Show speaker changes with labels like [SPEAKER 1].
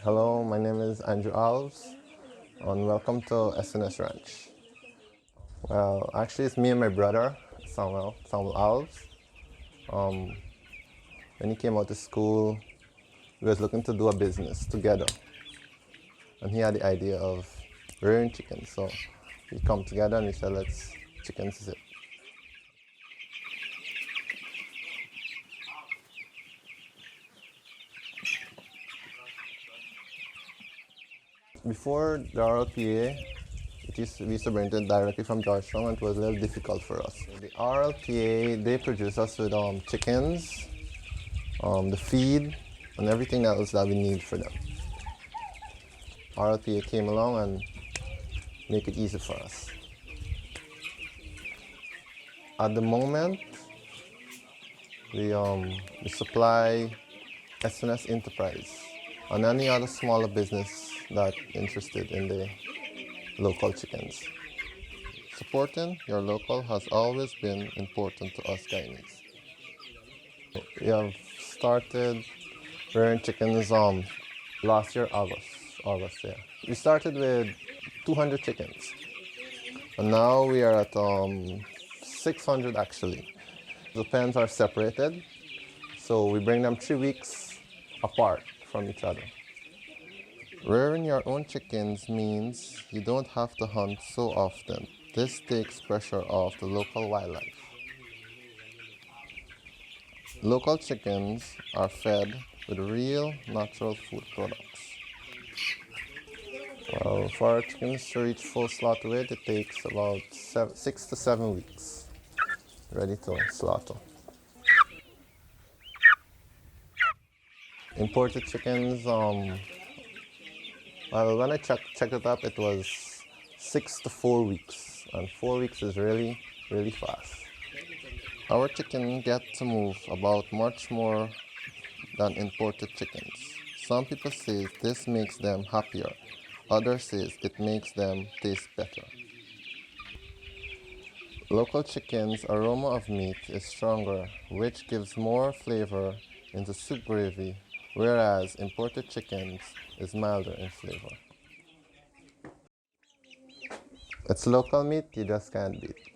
[SPEAKER 1] Hello, my name is Andrew Alves, and welcome to SNS Ranch. Well, actually, it's me and my brother, Samuel Alves. When he came out of school, we was looking to do a business together, and he had the idea of rearing chickens. So we come together and we said, let's chickens is it. Before the RLPA, we used to bring it directly from Georgetown, and it was a little difficult for us. The RLPA, they produce us with chickens, the feed, and everything else that we need for them. RLPA came along and make it easy for us. At the moment, we supply SNS Enterprise and any other smaller business that interested in the local chickens. Supporting your local has always been important to us Guyanese. We have started rearing chickens last year, August, yeah. We started with 200 chickens, and now we are at 600 actually. The pens are separated, so we bring them 3 weeks apart from each other. Rearing your own chickens means you don't have to hunt so often. This takes pressure off the local wildlife. Local chickens are fed with real natural food products. Well, for our chickens to reach full slaughter weight, it takes about 6 to 7 weeks ready to slaughter. Imported chickens, well, when I checked it up, it was 6 to 4 weeks, and 4 weeks is really fast. Our chicken get to move about much more than imported chickens. Some people say this makes them happier. Others say it makes them taste better. Local chickens' aroma of meat is stronger, which gives more flavor in the soup gravy, whereas imported chickens is milder in flavor. It's local meat you just can't beat.